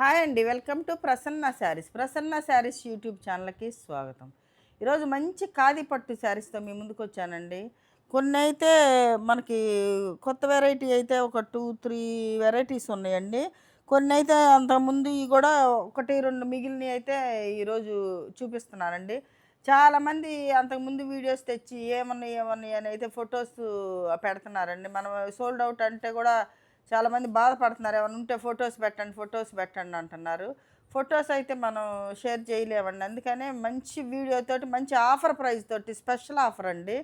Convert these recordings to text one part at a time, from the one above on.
Hi అండి. Welcome to Prasanna saris. Prasanna saris YouTube ఛానల్‌కి స్వాగతం. ఈరోజు మంచి ఖాదీ పట్టు శారీస్‌తో మీ ముందుకొచ్చానండి. కొన్నైతే మనకి కొత్త వెరైటీ అయితే ఒక 2, 3 వెరైటీస్ ఉన్నాయండి. కొన్నైతే అంతకుముందుయి గూడా 1, 2 మిగిలినయి అయితే ఈరోజు చూపిస్తున్నానండి. చాలామంది అంతకుముందు వీడియోస్ తెచ్చి ఏమున్నాయి, ఏమున్నాయి అని అయితే ఫోటోస్ పెడుతున్నారండి. మనం సోల్డ్ అవుట్ అంటే గూడా చాలామంది బాధపడుతున్నారు. ఏమన్నా ఉంటే ఫోటోస్ పెట్టండి, ఫోటోస్ పెట్టండి అంటున్నారు. ఫోటోస్ అయితే మనం షేర్ చేయలేమండి. అందుకనే మంచి వీడియోతోటి, మంచి ఆఫర్ ప్రైస్ తోటి స్పెషల్ ఆఫర్ అండి.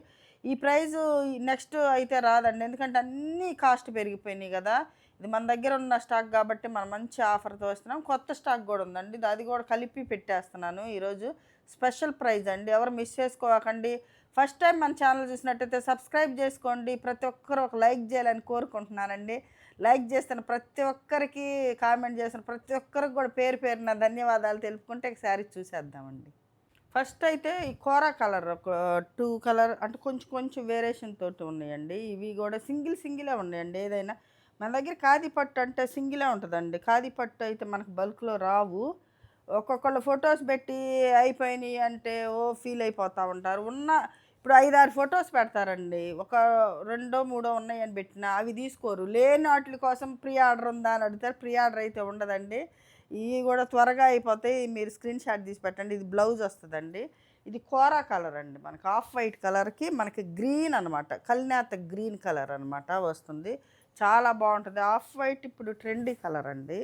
ఈ ప్రైజు నెక్స్ట్ అయితే రాదండి. ఎందుకంటే అన్నీ కాస్ట్ పెరిగిపోయినాయి గదా! ఇది మన దగ్గర ఉన్న స్టాక్ గాబట్టి మనం మంచి ఆఫర్‌తో ఇస్తున్నాం. కొత్త స్టాక్ గూడా ఉందండి. అది గూడా కలిపి పెట్టేస్తున్నాను ఈరోజు. స్పెషల్ ప్రైజ్ అండి. ఎవరు మిస్ చేసుకోకండి. ఫస్ట్ టైం మన ఛానల్ చూసినట్టయితే సబ్స్క్రైబ్ జేసుకోండి. ప్రతి ఒక్కరు ఒక లైక్ జేయాలని కోరుకుంటున్నానండి. లైక్ చేస్తున్న ప్రతి ఒక్కరికి, కామెంట్ చేసిన ప్రతి ఒక్కరికి కూడా పేరు పేరున ధన్యవాదాలు తెలుపుకుంటే ఇక శారీ చూసేద్దామండి. ఫస్ట్ అయితే ఈ కోరా కలర్ ఒక 2 కలర్ అంటే కొంచెం కొంచెం వేరియేషన్ తోటి ఉన్నాయండి. ఇవి కూడా సింగిలే ఉన్నాయండి ఏదైనా. మన దగ్గర ఖాదీ పట్టు అంటే సింగిలే ఉంటదండి. ఖాదీ పట్టు అయితే మనకు బల్క్‌లో రావు. ఒక్కొక్కళ్ళు ఫోటోస్ పెట్టి అయిపోయినాయి అంటే ఫీల్ అయిపోతా ఉంటారు. ఇప్పుడు 5, 6 ఫోటోస్ పెడతారండి. ఒక రెండో, మూడో ఉన్నాయని పెట్టినా అవి తీసుకోరు. లేని ఆటిల కోసం ప్రీ ఆర్డర్ ఉందా అని అడుగుతారు. ప్రీ ఆర్డర్ అయితే ఉండదండి. ఇవి కూడా త్వరగా అయిపోతాయి. మీరు స్క్రీన్ షాట్ తీసి పెట్టండి. ఇది బ్లౌజ్ వస్తదండి. ఇది కోరా కలర్ అండి. మనకి ఆఫ్ వైట్ కలర్‌కి మనకి గ్రీన్ అనమాట. కలినేత గ్రీన్ కలర్ అనమాట వస్తుంది. చాలా బావుంటది. ఆఫ్ వైట్ ఇప్పుడు ట్రెండీ కలర్ అండి.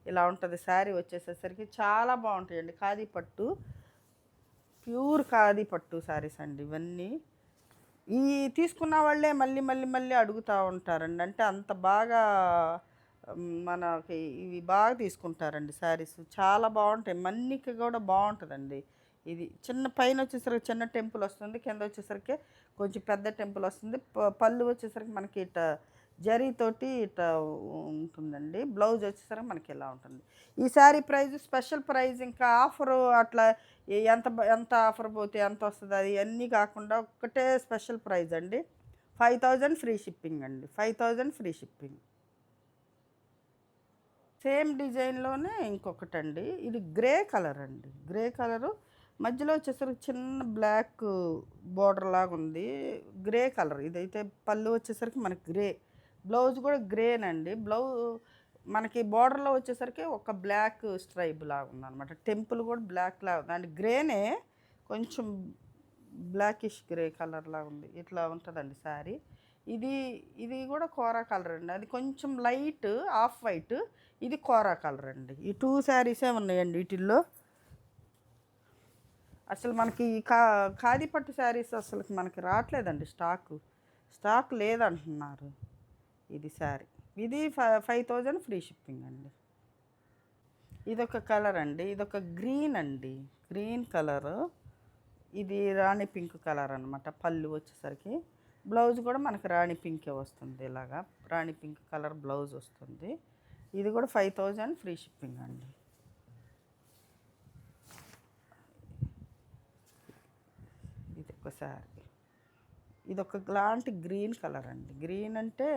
ఇలా ఉంటది శారీ వచ్చేసేసరికి చాలా బావుంటాయండి. ఖాదీ పట్టు. ప్యూర్ ఖాదీ పట్టు శారీస్ అండి ఇవన్నీ. ఈ తీసుకున్న వాళ్ళే మళ్ళీ అడుగుతా ఉంటారండి. అంటే అంత బాగా మనకి ఇవి బాగా తీసుకుంటారండి శారీస్. చాలా బావుంటాయి. మన్నిక గూడా బావుంటదండి. ఇది చిన్న పైనొచ్చేసరికి చిన్న టెంపుల్ వస్తుంది. కిందొచ్చేసరికి కొంచెం పెద్ద టెంపుల్ వస్తుంది. పళ్ళు వచ్చేసరికి మనకి జరీతోటి ఉంటుందండి. బ్లౌజ్ వచ్చేసరికి మనకి ఇలా ఉంటుంది. ఈ శారీ ప్రైస్ స్పెషల్ ప్రైస్ ఇంకా ఆఫరు అట్లా ఎంత ఆఫర్ పోతే ఎంత వస్తది అది అన్నీ కాకుండా ఒక్కటే స్పెషల్ ప్రైస్ అండి. 5000 ఫ్రీ షిప్పింగ్ అండి. 5000 ఫ్రీ షిప్పింగ్. సేమ్ డిజైన్‌లోనే ఇంకొకటండి. ఇది గ్రే కలర్ అండి. గ్రే కలరు మధ్యలో వచ్చేసరికి చిన్న బ్లాక్ బోర్డర్ లాగుంది. Grey colour. ఇదైతే పళ్ళు వచ్చేసరికి మనకి గ్రే. బ్లౌజ్ కూడా గ్రేనండి. మనకి బోర్డర్‌లో వచ్చేసరికి ఒక బ్లాక్ స్ట్రైప్ లాగుందనమాట. టెంపుల్ కూడా బ్లాక్‌లా ఉంది. అంటే గ్రేనే కొంచెం బ్లాకిష్ గ్రే కలర్ లాగుంది. ఇట్లా ఉంటదండి శారీ. ఇది ఇది కూడా కోరా కలర్ అండి. అది కొంచెం లైట్ ఆఫ్ వైట్. ఇది కోరా కలర్ అండి. ఈ 2 శారీసే ఉన్నాయండి వీటిల్లో. అసలు మనకి ఖాదీ పట్టు శారీస్ అసలుకి మనకి రావట్లేదండి స్టాకు. స్టాక్ లేదంటున్నారు. ఇది శారీ. ఇది 5000 ఫ్రీ షిప్పింగ్ అండి. ఇదొక కలర్ అండి. ఇదొక గ్రీన్ అండి. Green colour. ఇది రాణి పింక్ కలర్ అనమాట. పళ్ళు వచ్చేసరికి. బ్లౌజ్ కూడా మనకి రాణి పింకే వస్తుంది ఇలాగా. రాణి పింక్ కలర్ బ్లౌజ్ వస్తుంది. ఇది కూడా 5000 ఫ్రీ షిప్పింగ్ అండి. ఇది ఒక శారీ. ఇదొక లాంటి గ్రీన్ కలర్ అండి. గ్రీన్ అంటే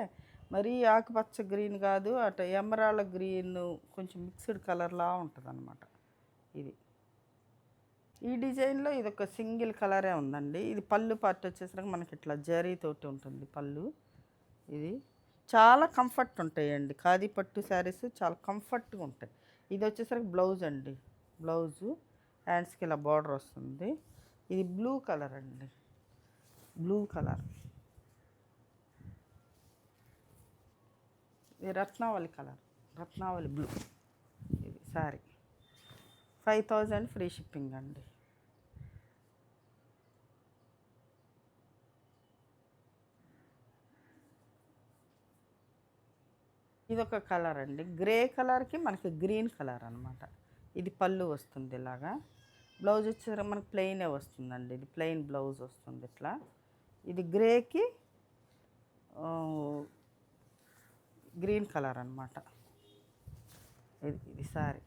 మరీ ఆకుపచ్చ గ్రీన్ కాదు. అటు ఎమరాల్డ్ గ్రీన్ కొంచెం మిక్స్డ్ కలర్లా ఉంటదనమాట ఇది. ఈ డిజైన్‌లో ఇదొక సింగిల్ కలరే ఉందండి. ఇది పళ్ళు పార్ట్ వచ్చేసరికి మనకి ఇట్లా జరీతోటి ఉంటుంది పళ్ళు. ఇది చాలా కంఫర్ట్ ఉంటాయండి. ఖాదీ పట్టు శారీస్ చాలా కంఫర్ట్‌గా ఉంటాయి. ఇది వచ్చేసరికి బ్లౌజ్ అండి. బ్లౌజు హ్యాండ్స్‌కి ఇలా బార్డర్ వస్తుంది. ఇది బ్లూ కలర్ అండి. Blue colour. ఇది రత్నావళి కలర్. రత్నావళి బ్లూ. ఇది శారీ. 5000 ఫ్రీ షిప్పింగ్ అండి. ఇదొక కలర్ అండి. గ్రే కలర్‌కి మనకి గ్రీన్ కలర్ అనమాట. ఇది పళ్ళు వస్తుంది ఇలాగా. బ్లౌజ్ వచ్చేసరికి మనకి ప్లెయినే వస్తుందండి. ఇది ప్లెయిన్ బ్లౌజ్ వస్తుంది ఇట్లా. ఇది గ్రేకి గ్రీన్ కలర్ అనమాట. ఇది శారీ.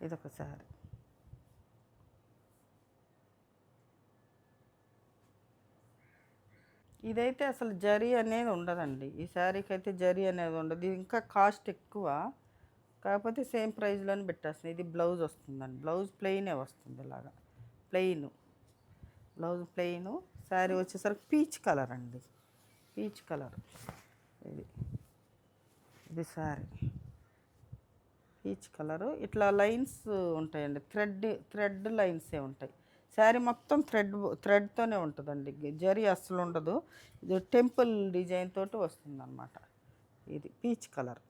ఇదొక శారీ. ఇదైతే అసలు జరీ అనేది ఉండదండి. ఈ శారీకి అయితే జరీ అనేది ఉండదు. ఇది ఇంకా కాస్ట్ ఎక్కువ. కాకపోతే సేమ్ ప్రైస్‌లోనే పెట్టేస్తున్నాను. ఇది బ్లౌజ్ వస్తుందండి. బ్లౌజ్ ప్లెయినే వస్తుంది ఇలాగా. ప్లెయిను. Blouse plain. శారీ వచ్చేసరికి పీచ్ కలర్ అండి. Peach colour. ఇది. ఇది శారీ. Peach colour. ఇట్లా లైన్స్ ఉంటాయండి. థ్రెడ్ లైన్సే ఉంటాయి. శారీ మొత్తం థ్రెడ్తోనే ఉంటుందండి. జరీ అస్సలు ఉండదు. ఇది టెంపుల్ డిజైన్ తోటి వస్తుందన్నమాట. ఇది పీచ్ కలర్.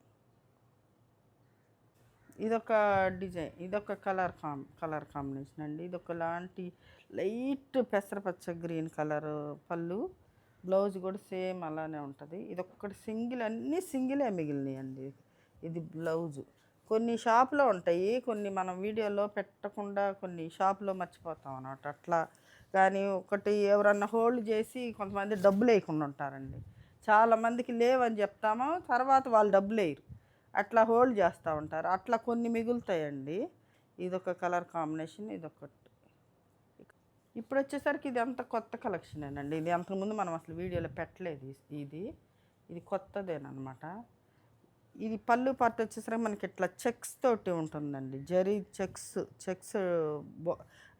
ఇదొక డిజైన్. ఇదొక కలర్ కాంబినేషన్ అండి. ఇదొక లాంటి లైట్ పెసరపచ్చ గ్రీన్ కలర్ పళ్ళు. బ్లౌజ్ కూడా సేమ్ అలానే ఉంటుంది. ఇదొక్కటి సింగిల్, అన్నీ సింగిలే మిగిలినాయండి. ఇది బ్లౌజు. కొన్ని షాప్లో ఉంటాయి, కొన్ని మనం వీడియోలో పెట్టకుండా కొన్ని షాప్లో మర్చిపోతాం అన్నమాట. అట్లా కానీ ఒకటి ఎవరన్నా హోల్డ్ చేసి కొంతమంది డబ్బులు వేయకుండా ఉంటారండి. చాలామందికి లేవని చెప్తాము, తర్వాత వాళ్ళు డబ్బులు వేయరు, అట్లా హోల్డ్ చేస్తూ ఉంటారు. అట్లా కొన్ని మిగులుతాయండి. ఇదొక కలర్ కాంబినేషన్. ఇదొకటి. ఇప్పుడు వచ్చేసరికి ఇది అంత కొత్త కలెక్షనేనండి. ఇది అంతకుముందు మనం అసలు వీడియోలో పెట్టలేదు. ఇది ఇది కొత్తదేనమాట. ఇది పళ్ళు పార్ట్ వచ్చేసరికి మనకి ఇట్లా చెక్స్ తోటి ఉంటుందండి. జరీ చెక్స్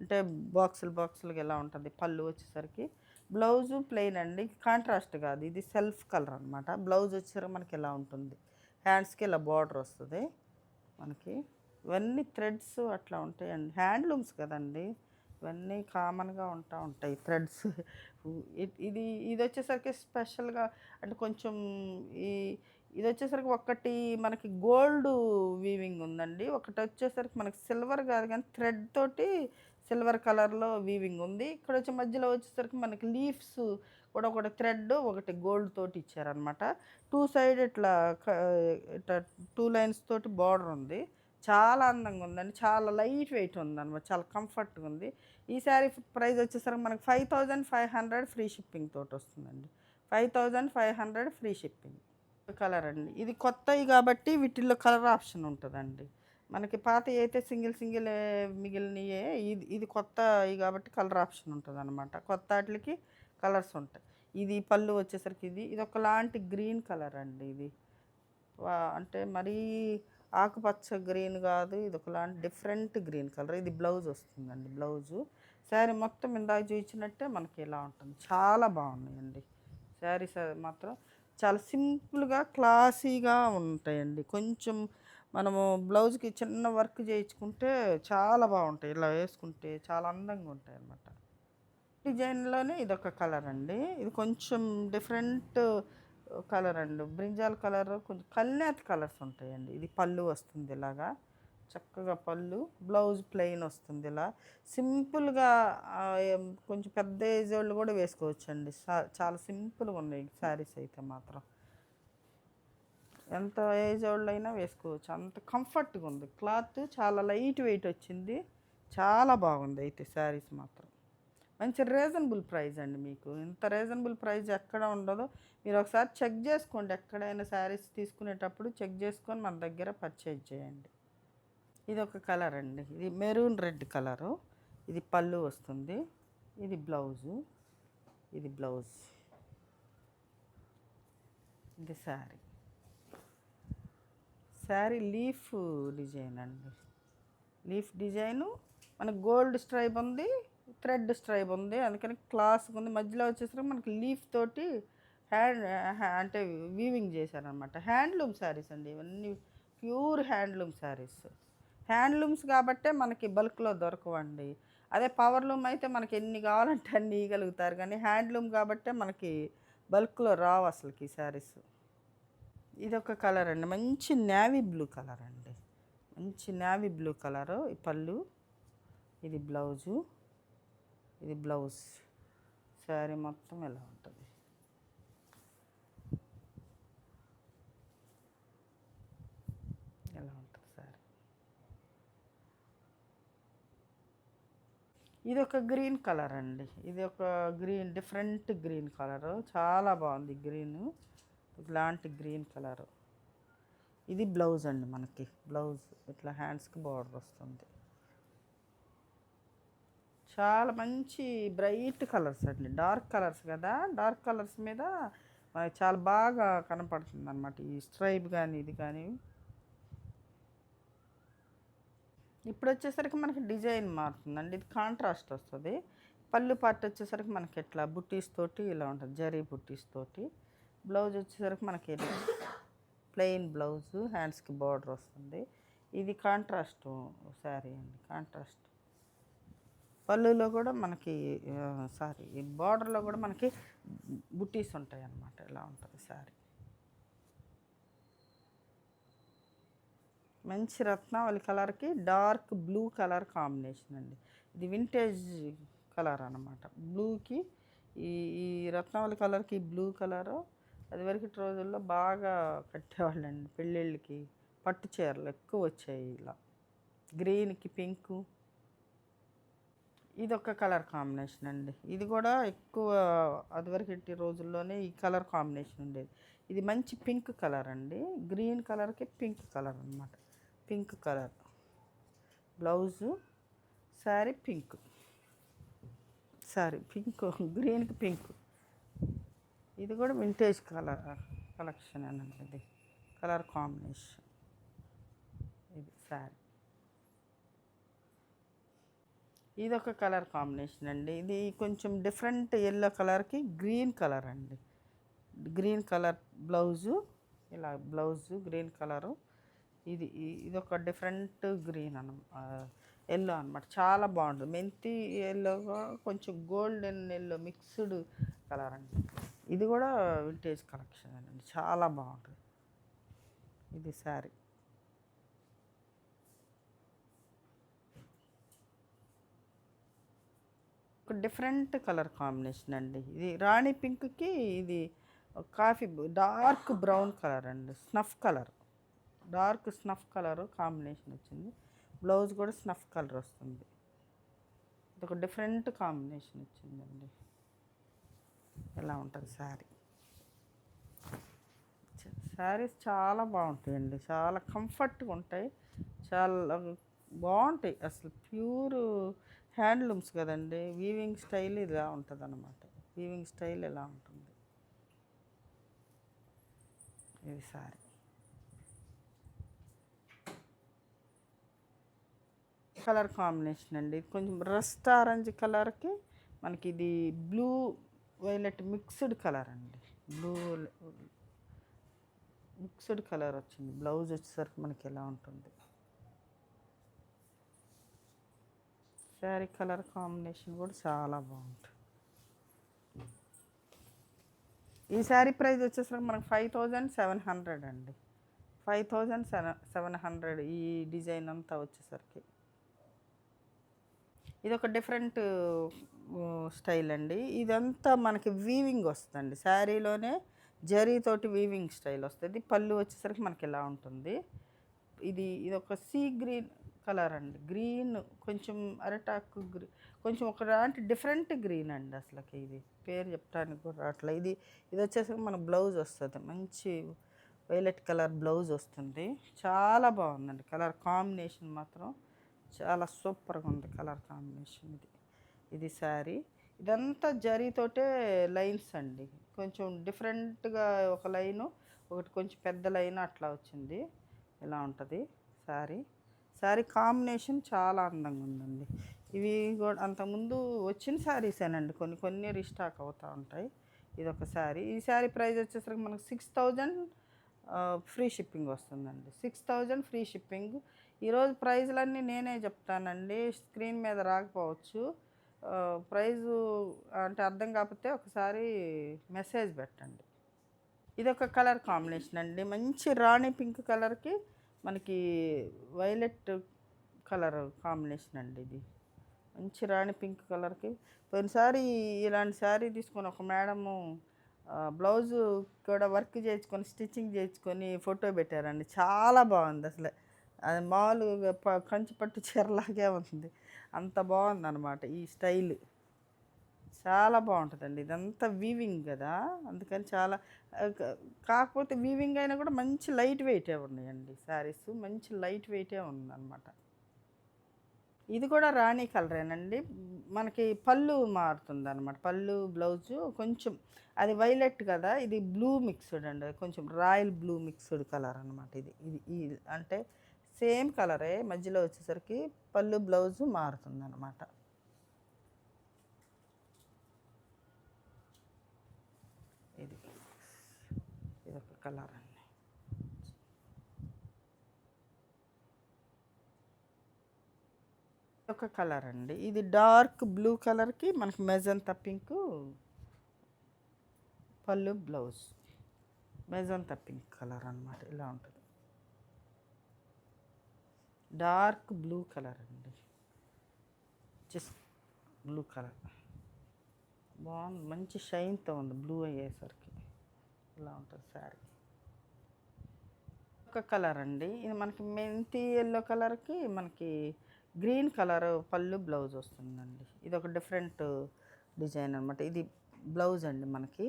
అంటే బాక్సులుగా ఎలా ఉంటుంది పళ్ళు వచ్చేసరికి. బ్లౌజు ప్లెయిన్ అండి, కాంట్రాస్ట్ కాదు, ఇది సెల్ఫ్ కలర్ అనమాట. బ్లౌజ్ వచ్చేసరికి మనకి ఇలా ఉంటుంది. హ్యాండ్స్కి ఇలా బార్డర్ వస్తుంది మనకి. ఇవన్నీ థ్రెడ్స్ అట్లా ఉంటాయండి. హ్యాండ్లూమ్స్ కదండి, ఇవన్నీ కామన్గా ఉంటాయి థ్రెడ్స్. ఇది ఇది వచ్చేసరికి స్పెషల్గా అంటే కొంచెం ఈ ఇది వచ్చేసరికి ఒకటి మనకి గోల్డ్ వీవింగ్ ఉందండి. ఒకటి వచ్చేసరికి మనకి సిల్వర్ కాదు కానీ థ్రెడ్ తోటి సిల్వర్ కలర్లో వీవింగ్ ఉంది. ఇక్కడ వచ్చే మధ్యలో వచ్చేసరికి మనకి లీవ్స్ కూడా ఒకటి థ్రెడ్ ఒకటి గోల్డ్ తోటి ఇచ్చారనమాట. టూ సైడ్ ఇట్లా ఇట్లా 2 లైన్స్ తోటి బార్డర్ ఉంది. చాలా అందంగా ఉందండి. చాలా లైట్ వెయిట్ ఉందన్నమాట. చాలా కంఫర్ట్గా ఉంది. ఈ శారీ ప్రైస్ వచ్చేసరికి మనకి 5500 ఫ్రీ షిప్పింగ్ తోటి వస్తుందండి. 5500 ఫ్రీ షిప్పింగ్. కలర్ అండి. ఇది కొత్తవి కాబట్టి వీటిల్లో కలర్ ఆప్షన్ ఉంటుందండి. మనకి పాతవి అయితే సింగిల్ మిగిలినయే. ఇది కొత్తవి కాబట్టి కలర్ ఆప్షన్ ఉంటుంది అనమాట. కొత్త వాటికి కలర్స్ ఉంటాయి. ఇది పళ్ళు వచ్చేసరికి ఇది ఒకలాంటి గ్రీన్ కలర్ అండి. ఇది అంటే మరీ ఆకుపచ్చ గ్రీన్ కాదు, ఇది ఒకలాంటి డిఫరెంట్ గ్రీన్ కలర్. ఇది బ్లౌజ్ వస్తుందండి. బ్లౌజు శారీ మొత్తం ఇందాక చూపించినట్టే మనకి ఇలా ఉంటుంది. చాలా బాగున్నాయండి శారీస్ మాత్రం. చాలా సింపుల్గా క్లాసీగా ఉంటాయండి. కొంచెం మనము బ్లౌజ్కి చిన్న వర్క్ చేయించుకుంటే చాలా బాగుంటాయి. ఇలా వేసుకుంటే చాలా అందంగా ఉంటాయి అన్నమాట. డిజైన్లోనే ఇదొక కలర్ అండి. ఇది కొంచెం డిఫరెంట్ కలర్ అండి. బ్రింజాల్ కలర్, కొంచెం కల్నేత కలర్స్ ఉంటాయండి. ఇది పళ్ళు వస్తుంది ఇలాగా చక్కగా పళ్ళు. బ్లౌజ్ ప్లెయిన్ వస్తుంది ఇలా సింపుల్గా. కొంచెం పెద్ద ఏజ్ వాళ్ళు కూడా వేసుకోవచ్చండి. చాలా సింపుల్గా ఉన్నాయి శారీస్ అయితే మాత్రం. ఎంత ఏజ్ వాళ్ళు అయినా వేసుకోవచ్చు, అంత కంఫర్ట్గా ఉంది. క్లాత్ చాలా లైట్ వెయిట్ వచ్చింది. చాలా బాగుంది అయితే శారీస్ మాత్రం. మంచి రీజనబుల్ ప్రైస్ అండి. మీకు ఇంత రీజనబుల్ ప్రైస్ ఎక్కడ ఉండదు. మీరు ఒకసారి చెక్ చేసుకోండి. ఎక్కడైనా శారీస్ తీసుకునేటప్పుడు చెక్ చేసుకొని మన దగ్గర పర్చేజ్ చేయండి. ఇది ఒక కలర్ అండి. ఇది మెరూన్ రెడ్ కలరు. ఇది పళ్ళు వస్తుంది. ఇది బ్లౌజు. ఇది బ్లౌజ్. ఇది శారీ లీఫ్ డిజైన్ అండి. లీఫ్ డిజైను మనకు గోల్డ్ స్ట్రైప్ ఉంది, థ్రెడ్ స్ట్రైప్ ఉంది, అందుకని క్లాస్గా ఉంది. మధ్యలో వచ్చేసరికి మనకి లీఫ్ తోటి అంటే వీవింగ్ చేశారనమాట. హ్యాండ్లూమ్ శారీస్ అండి ఇవన్నీ. Pure handloom saris. హ్యాండ్లూమ్స్ కాబట్టే మనకి బల్క్లో దొరకవండి. అదే పవర్లూమ్ అయితే మనకి ఎన్ని కావాలంటే అన్ని ఇవ్వగలుగుతారు, కానీ హ్యాండ్లూమ్ కాబట్టే మనకి బల్క్లో రావు అసలుకి ఈ శారీస్. ఇదొక కలర్ అండి. మంచి నేవీ బ్లూ కలర్ అండి. మంచి నేవీ బ్లూ కలరు. ఈ పళ్ళు. ఇది బ్లౌజు. ఇది బ్లౌజ్. శారీ మొత్తం ఇలా ఉంటుంది. ఎలా ఉంటుంది శారీ. ఇది ఒక గ్రీన్ కలర్ అండి. ఇది ఒక గ్రీన్, డిఫరెంట్ గ్రీన్ కలరు. చాలా బాగుంది గ్రీను. ఇలాంటి గ్రీన్ కలరు. ఇది బ్లౌజ్ అండి. మనకి బ్లౌజ్ ఇట్లా హ్యాండ్స్కి బార్డర్ వస్తుంది. చాలా మంచి బ్రైట్ కలర్స్ అండి, డార్క్ కలర్స్ కదా, డార్క్ కలర్స్ మీద మనకి చాలా బాగా కనపడుతుంది అనమాట ఈ స్ట్రైప్ కానీ ఇది కానీ. ఇప్పుడు వచ్చేసరికి మనకి డిజైన్ మారుతుందండి, ఇది కాంట్రాస్ట్ వస్తుంది. పళ్ళు పార్ట్ వచ్చేసరికి మనకి ఎట్లా బుట్టీస్ తోటి ఇలా ఉంటుంది, జరీ బుట్టీస్ తోటి. బ్లౌజ్ వచ్చేసరికి మనకి ప్లెయిన్ బ్లౌజ్, హ్యాండ్స్కి బార్డర్ వస్తుంది. ఇది కాంట్రాస్ట్ శారీ అండి, కాంట్రాస్ట్. పళ్ళులో కూడా మనకి సారీ బార్డర్లో కూడా మనకి బుట్టీస్ ఉంటాయి అన్నమాట, ఇలా ఉంటుంది శారీ. మంచి రత్నావళి కలర్కి డార్క్ బ్లూ కలర్ కాంబినేషన్ అండి, ఇది వింటేజ్ కలర్ అనమాట. బ్లూకి ఈ ఈ రత్నావళి కలర్కి బ్లూ కలరు అది వరకు రోజుల్లో బాగా కట్టేవాళ్ళండి పెళ్ళిళ్ళకి, పట్టు చీరలు ఎక్కువ వచ్చాయి ఇలా. గ్రీన్కి పింకు, ఇది ఒక కలర్ కాంబినేషన్ అండి, ఇది కూడా ఎక్కువ అదివరకటి రోజుల్లోనే ఈ కలర్ కాంబినేషన్ ఉండేది. ఇది మంచి పింక్ కలర్ అండి, గ్రీన్ కలర్కి పింక్ కలర్ అనమాట. Pink colour blouse, sari pink, sari pink, గ్రీన్కి పింక్. ఇది కూడా వింటేజ్ కలర్ కలెక్షన్ అండి, ఇది కలర్ కాంబినేషన్. ఇది శారీ, ఇది ఒక కలర్ కాంబినేషన్ అండి, ఇది కొంచెం డిఫరెంట్ ఎల్లో కలర్కి గ్రీన్ కలర్ అండి. గ్రీన్ కలర్ బ్లౌజు, ఇలా బ్లౌజు గ్రీన్ కలరు. ఇది ఇది ఒక డిఫరెంట్ గ్రీన్ ఎల్లో అనమాట, చాలా బాగుంటుంది. మెంతి ఎల్లోగా కొంచెం గోల్డెన్ ఎల్లో మిక్స్డ్ కలర్ అండి. ఇది కూడా వింటేజ్ కలెక్షన్ అండి, చాలా బాగుంటుంది. ఇది శారీ, ఒక డిఫరెంట్ కలర్ కాంబినేషన్ అండి, ఇది రాణి పింక్కి ఇది కాఫీ డార్క్ బ్రౌన్ కలర్ అండి, snuff colour, dark snuff colour combination వచ్చింది. బ్లౌజ్ కూడా స్నఫ్ కలర్ వస్తుంది. ఇది ఒక డిఫరెంట్ కాంబినేషన్ వచ్చిందండి, ఎలా ఉంటుంది శారీ. శారీస్ చాలా బాగుంటాయండి, చాలా కంఫర్ట్గా ఉంటాయి, చాలా బాగుంటాయి అసలు. ప్యూర్ హ్యాండ్లూమ్స్ కదండి, వీవింగ్ స్టైల్ ఇలా ఉంటుంది అన్నమాట, వీవింగ్ స్టైల్ ఎలా ఉంటుంది. ఇది శారీ, కలర్ కాంబినేషన్ అండి, కొంచెం రస్ట్ ఆరెంజ్ కలర్కి మనకి ఇది బ్లూ వైలెట్ మిక్స్డ్ కలర్ అండి, బ్లూ మిక్స్డ్ కలర్ వచ్చింది. బ్లౌజ్ వచ్చేసరికి మనకి ఎలా ఉంటుంది. శారీ కలర్ కాంబినేషన్ కూడా చాలా బాగుంటుంది. ఈ శారీ ప్రైస్ వచ్చేసరికి మనకు 5700 అండి, 5700 ఈ డిజైన్ అంతా వచ్చేసరికి. ఇది ఒక డిఫరెంట్ స్టైల్ అండి, ఇదంతా మనకి వీవింగ్ వస్తుందండి, శారీలోనే జరీతోటి వీవింగ్ స్టైల్ వస్తుంది. పళ్ళు వచ్చేసరికి మనకి ఎలా ఉంటుంది. ఇది ఇది ఒక సీ గ్రీన్ కలర్ అండి, గ్రీన్ కొంచెం అరటాకు గ్రీన్, కొంచెం ఒకలాంటి డిఫరెంట్ గ్రీన్ అండి, అసలుకి ఇది పేరు చెప్పడానికి కూడా అట్లా. ఇది ఇది వచ్చేసరికి మన బ్లౌజ్ వస్తుంది, మంచి వైలెట్ కలర్ బ్లౌజ్ వస్తుంది, చాలా బాగుందండి. కలర్ కాంబినేషన్ మాత్రం చాలా సూపర్గా ఉంది కలర్ కాంబినేషన్. ఇది ఇది శారీ, ఇదంతా జరీతోటే లైన్స్ అండి, కొంచెం డిఫరెంట్గా ఒక లైను, ఒకటి కొంచెం పెద్ద లైన్ అట్లా వచ్చింది, ఇలా ఉంటుంది శారీ. శారీ కాంబినేషన్ చాలా అందంగా ఉందండి. ఇవి కూడా అంతకుముందు వచ్చిన శారీసేనండి, కొన్ని కొన్ని రీస్టాక్ అవుతూ ఉంటాయి. ఇది ఒక శారీ, ఈ శారీ ప్రైస్ వచ్చేసరికి మనకు 6000 ఫ్రీ షిప్పింగ్ వస్తుందండి, 6000 ఫ్రీ షిప్పింగ్. ఈరోజు ప్రైజ్లన్నీ నేనే చెప్తానండి, స్క్రీన్ మీద రాకపోవచ్చు. ప్రైజు అంటే అర్థం కాకపోతే ఒకసారి మెసేజ్ పెట్టండి. ఇది ఒక కలర్ కాంబినేషన్ అండి, మంచి రాణి పింక్ కలర్కి మనకి వైలెట్ కలర్ కాంబినేషన్ అండి. ఇది మంచి రాణి పింక్ కలర్కి పోయినసారి ఇలాంటి శారీ తీసుకొని ఒక మేడము బ్లౌజు కూడా వర్క్ చేయించుకొని స్టిచ్చింగ్ చేయించుకొని ఫోటో పెట్టారండి, చాలా బాగుంది అసలు. అది మామూలుగా కంచి పట్టు చీరలాగే ఉంది, అంత బాగుంది అనమాట ఈ స్టైల్, చాలా బాగుంటుందండి. ఇదంతా వీవింగ్ కదా, అందుకని చాలా కాకపోతే వీవింగ్ అయినా కూడా మంచి లైట్ వెయిటే ఉన్నాయండి శారీస్, మంచి లైట్ వెయిటే ఉందన్నమాట. ఇది కూడా రాణి కలరేనండి. మనకి పళ్ళు మారుతుందనమాట. పళ్ళు, బ్లౌజు కొంచెం అది వైలెట్ కదా! ఇది బ్లూ మిక్స్‌డ్ అండి. కొంచెం రాయల్ బ్లూ మిక్స్‌డ్ కలర్ అనమాట ఇది. ఇది అంటే సేమ్ కలరే మధ్యలో వచ్చేసరికి పళ్ళు, బ్లౌజు మారుతుందనమాట. ఇది ఇదొక కలర్ అండి. ఒక కలర్ అండి. ఇది డార్క్ బ్లూ కలర్‌కి మనకి మెజంతా పింకు పళ్ళు, బ్లౌజ్. మెజంతా పింక్ కలర్ అనమాట. ఇలా ఉంటుంది. డార్క్ బ్లూ కలర్ అండి. జస్ట్ బ్లూ కలర్ బాగుంది. మంచి షైన్తో ఉంది బ్లూ అయ్యేసరికి. ఇలా ఉంటుంది శారీ. ఒక కలర్ అండి. ఇది మనకి మెంతి ఎల్లో కలర్కి మనకి గ్రీన్ కలర్ పళ్ళు, బ్లౌజ్ వస్తుందండి. ఇది ఒక డిఫరెంట్ డిజైన్ అనమాట. ఇది బ్లౌజ్ అండి. మనకి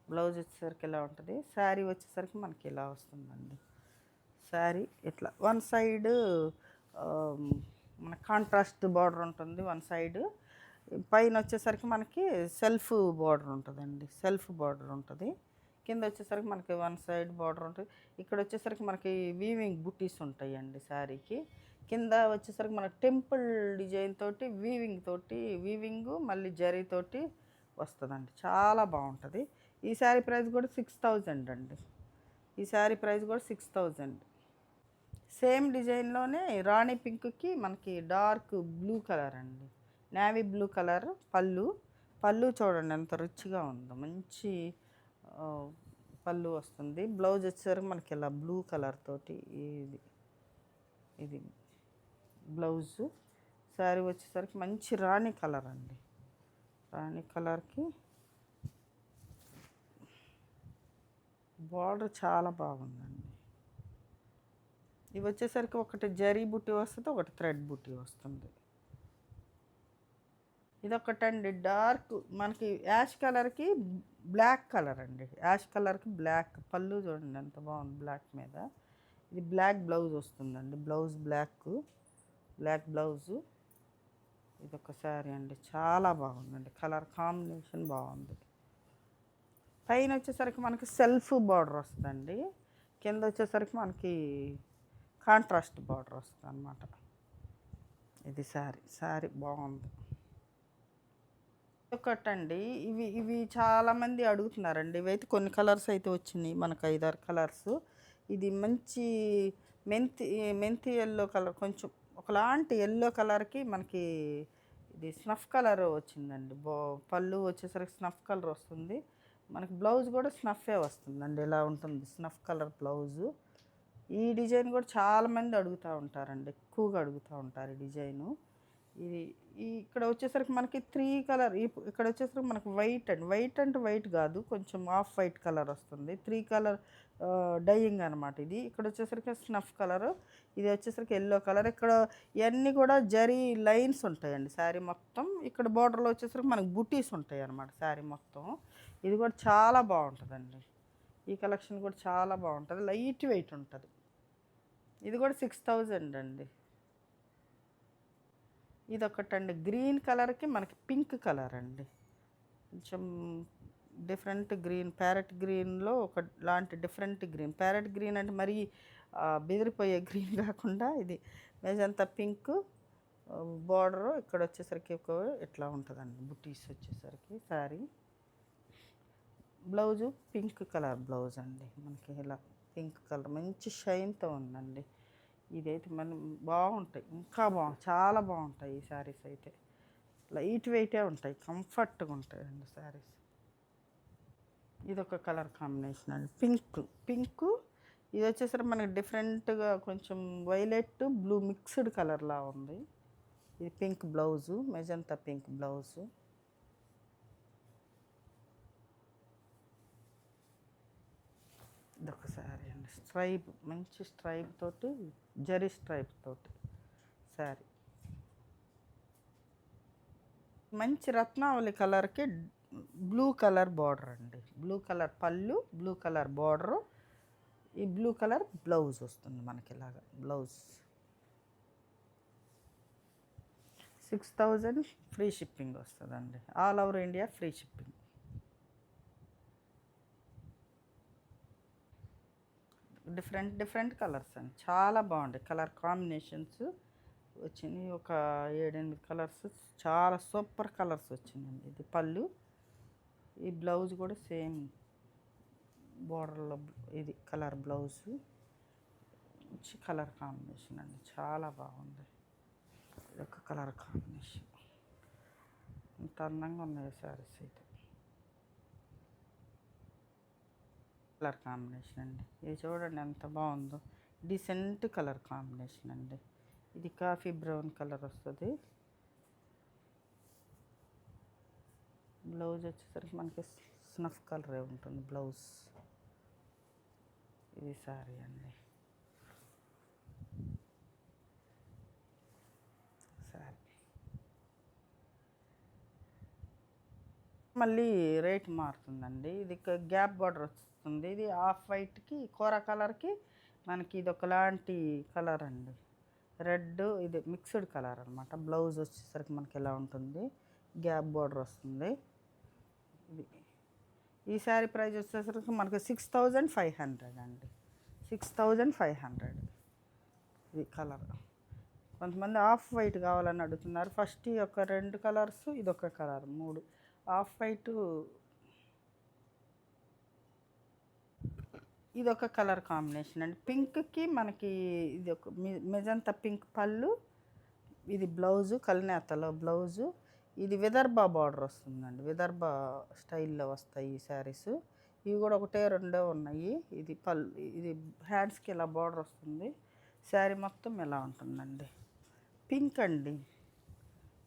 బ్లౌజ్ వచ్చేసరికి ఇలా ఉంటుంది. శారీ వచ్చేసరికి మనకి ఇలా వస్తుందండి. శారీ ఇట్లా వన్ సైడ్ మన కాంట్రాస్ట్ బార్డర్ ఉంటుంది. వన్ సైడ్ పైన వచ్చేసరికి మనకి సెల్ఫ్ బార్డర్ ఉంటుందండి. సెల్ఫ్ బార్డర్ ఉంటుంది. కింద వచ్చేసరికి మనకి వన్ సైడ్ బార్డర్ ఉంటుంది. ఇక్కడ వచ్చేసరికి మనకి వీవింగ్ బుటీస్ ఉంటాయండి శారీకి. కింద వచ్చేసరికి మనకి టెంపుల్ డిజైన్ తోటి వీవింగ్ మళ్ళీ జరీతోటి వస్తుందండి. చాలా బాగుంటుంది. ఈ శారీ ప్రైస్ కూడా 6000 అండి. ఈ శారీ ప్రైస్ కూడా 6000. సేమ్ డిజైన్లోనే రాణి పింక్కి మనకి డార్క్ బ్లూ కలర్ అండి. నేవీ బ్లూ కలర్ పళ్ళు చూడండి ఎంత రిచ్గా ఉందో. మంచి పళ్ళు వస్తుంది. బ్లౌజ్ వచ్చేసరికి మనకి ఇలా బ్లూ కలర్ తోటి ఇది బ్లౌజు. శారీ వచ్చేసరికి మంచి రాణి కలర్ అండి. రాణి కలర్కి బార్డర్ చాలా బాగుందండి. ఇవి వచ్చేసరికి ఒకటి జరీ బుట్టి వస్తుంది, ఒకటి థ్రెడ్ బుట్టి వస్తుంది. ఇదొకటండి డార్క్ మనకి యాష్ కలర్కి బ్లాక్ కలర్ అండి. యాష్ కలర్కి బ్లాక్ పళ్ళు చూడండి ఎంత బాగుంది బ్లాక్ మీద. ఇది బ్లాక్ బ్లౌజ్ వస్తుందండి. Blouse black blouse. ఇదొక శారీ అండి. చాలా బాగుందండి. కలర్ కాంబినేషన్ బాగుంది. పైన వచ్చేసరికి మనకి సెల్ఫ్ బార్డర్ వస్తుందండి. కింద వచ్చేసరికి మనకి కాంట్రాస్ట్ బార్డర్ వస్తుంది అన్నమాట. ఇది శారీ బాగుంది. ఒకటండి ఇవి చాలామంది అడుగుతున్నారండి. ఇవైతే కొన్ని కలర్స్ అయితే వచ్చినాయి మనకు 5-6 కలర్స్. ఇది మంచి మెంతి ఎల్లో కలర్, కొంచెం ఒకలాంటి ఎల్లో కలర్కి మనకి ఇది స్నఫ్ కలర్ వచ్చిందండి. పళ్ళు వచ్చేసరికి స్నఫ్ కలర్ వస్తుంది. మనకి బ్లౌజ్ కూడా స్నఫే వస్తుందండి. ఇలా ఉంటుంది స్నఫ్ కలర్ బ్లౌజు. ఈ డిజైన్ కూడా చాలామంది అడుగుతూ ఉంటారండి. ఎక్కువగా అడుగుతూ ఉంటారు ఈ డిజైను. ఇది ఇక్కడ వచ్చేసరికి మనకి 3 కలర్. ఇక్కడ వచ్చేసరికి మనకి వైట్ అంటే వైట్ కాదు, కొంచెం ఆఫ్ వైట్ కలర్ వస్తుంది. 3 కలర్ డైయింగ్ అనమాట ఇది. ఇక్కడ వచ్చేసరికి స్నఫ్ కలర్, ఇది వచ్చేసరికి ఎల్లో కలర్. ఇక్కడ ఇవన్నీ కూడా జరీ లైన్స్ ఉంటాయండి శారీ మొత్తం. ఇక్కడ బార్డర్లో వచ్చేసరికి మనకి బుటీస్ ఉంటాయి అన్నమాట శారీ మొత్తం. ఇది కూడా చాలా బాగుంటుందండి. ఈ కలెక్షన్ కూడా చాలా బాగుంటుంది. లైట్ వెయిట్ ఉంటుంది. ఇది కూడా 6000 అండి. ఇదొకటండి గ్రీన్ కలర్కి మనకి పింక్ కలర్ అండి. కొంచెం డిఫరెంట్ గ్రీన్, ప్యారెట్ గ్రీన్లో ఒక లాంటి డిఫరెంట్ గ్రీన్. ప్యారెట్ గ్రీన్ అంటే మరీ బెదిరిపోయే గ్రీన్ కాకుండా ఇది మెజంతా పింక్ బార్డరు. ఇక్కడ వచ్చేసరికి ఇట్లా ఉంటుందండి బుటీస్ వచ్చేసరికి. Sari blouse pink colour blouse అండి. మనకి ఇలా పింక్ కలర్ మంచి షైన్తో ఉందండి. ఇదైతే మనం బాగుంటాయి, ఇంకా చాలా బాగుంటాయి ఈ శారీస్ అయితే. లైట్ వెయిటే ఉంటాయి, కంఫర్ట్గా ఉంటాయండి శారీస్. ఇదొక కలర్ కాంబినేషన్ అండి. పింక్ ఇది వచ్చేసరికి మనకి డిఫరెంట్గా కొంచెం వైలెట్ బ్లూ మిక్స్డ్ కలర్లా ఉంది. ఇది pink blouse, magenta pink blouse. ఇదొక శారీ అండి. స్ట్రైప్, మంచి స్ట్రైప్ తోటి, జరీ స్ట్రైప్ తోటి శారీ. మంచి రత్నావళి కలర్కి బ్లూ కలర్ బార్డర్ అండి. బ్లూ కలర్ పళ్ళు, బ్లూ కలర్ బార్డరు, ఈ బ్లూ కలర్ బ్లౌజ్ వస్తుంది మనకి ఇలాగా బ్లౌజ్. 6000 ఫ్రీ షిప్పింగ్ వస్తుందండి. All over India free shipping. Different different colours అండి, చాలా బాగుంటాయి. కలర్ కాంబినేషన్స్ వచ్చినాయి, ఒక 7-8 కలర్స్, చాలా సూపర్ కలర్స్ వచ్చినాయండి. ఇది పళ్ళు, ఈ బ్లౌజ్ కూడా సేమ్ బోర్డర్లో ఇది కలర్ బ్లౌజు, మంచి కలర్ కాంబినేషన్ అండి, చాలా బాగుంది. ఇది ఒక కలర్ కాంబినేషన్, ఇంత అందంగా ఉన్నాయి శారీస్ అయితే. కలర్ కాంబినేషన్ అండి, ఇది చూడండి ఎంత బాగుందో, డీసెంట్ కలర్ కాంబినేషన్ అండి. ఇది కాఫీ బ్రౌన్ కలర్ వస్తుంది. బ్లౌజ్ వచ్చేసరికి మనకి స్నఫ్ కలరే ఉంటుంది బ్లౌజ్. ఇది సారీ అండి, సారీ మళ్ళీ రేట్ మారుతుందండి. ఇది గ్యాప్ బార్డర్ వస్తుంది. ఇది ఆఫ్ వైట్కి కోరా కలర్కి మనకి ఇది ఒకలాంటి కలర్ అండి, రెడ్, ఇది మిక్స్డ్ కలర్ అనమాట. బ్లౌజ్ వచ్చేసరికి మనకి ఎలా ఉంటుంది, గ్యాప్ బార్డర్ వస్తుంది. ఇది ఈ శారీ ప్రైస్ వచ్చేసరికి మనకి 6500 అండి, 6500. ఇది కలర్ కొంతమంది ఆఫ్ వైట్ కావాలని అడుగుతున్నారు. ఫస్ట్ ఈ యొక్క 2 కలర్స్, ఇది ఒక కలర్, 3 ఆఫ్ వైట్, ఇది ఒక కలర్ కాంబినేషన్ అండి. పింక్కి మనకి ఇది ఒక మెజంతా పింక్ పళ్ళు, ఇది బ్లౌజు కలినేతలో బ్లౌజు. ఇది విదర్భ బార్డర్ వస్తుందండి, విదర్భ స్టైల్లో వస్తాయి ఈ శారీస్. ఇవి కూడా ఒకటే రెండో ఉన్నాయి. ఇది పళ్ళు, ఇది హ్యాండ్స్కి ఇలా బార్డర్ వస్తుంది. శారీ మొత్తం ఇలా ఉంటుందండి. పింక్ అండి,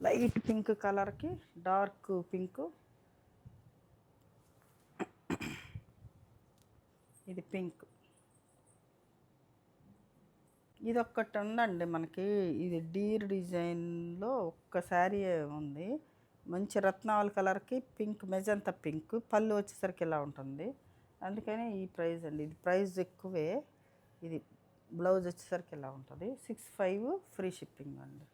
లైట్ పింక్ కలర్కి డార్క్ పింక్, ఇది పింక్. ఇది ఒక్కటి ఉందండి మనకి, ఇది డీర్ డిజైన్లో ఒక్క శారీ ఉంది, మంచి రత్నావళ కలర్కి పింక్, మెజంతా పింక్, పళ్ళు వచ్చేసరికి ఇలా ఉంటుంది. అందుకని ఈ ప్రైస్ అండి, ఇది ప్రైస్ ఎక్కువే. ఇది బ్లౌజ్ వచ్చేసరికి ఇలా ఉంటుంది. 65 ఫ్రీ షిప్పింగ్ అండి.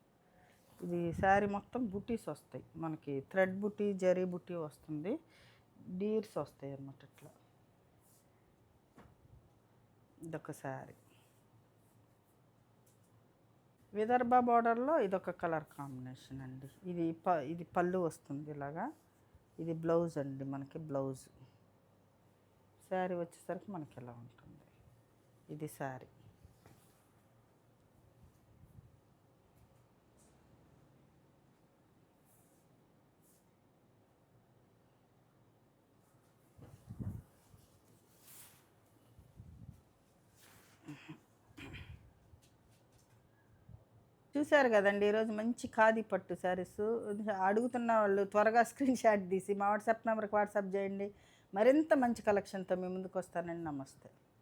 ఇది శారీ మొత్తం బుటీస్ వస్తాయి మనకి, థ్రెడ్ బుటీ, జరీ బుటీ వస్తుంది, డీర్స్ వస్తాయి అన్నమాట. ఇట్లా ఇదొక శారీ, విదర్భ బార్డర్లో ఇదొక కలర్ కాంబినేషన్ అండి. ఇది పళ్ళు వస్తుంది ఇలాగా, ఇది బ్లౌజ్ అండి మనకి, బ్లౌజ్. శారీ వచ్చేసరికి మనకి ఇలా ఉంటుంది. ఇది శారీ. చూశారు కదండి, ఈరోజు మంచి ఖాదీ పట్టు శారీస్. అడుగుతున్న వాళ్ళు త్వరగా స్క్రీన్ షాట్ తీసి మా వాట్సాప్ నెంబర్కి వాట్సాప్ చేయండి. మరింత మంచి కలెక్షన్తో మీ ముందుకు వస్తానండి. నమస్తే.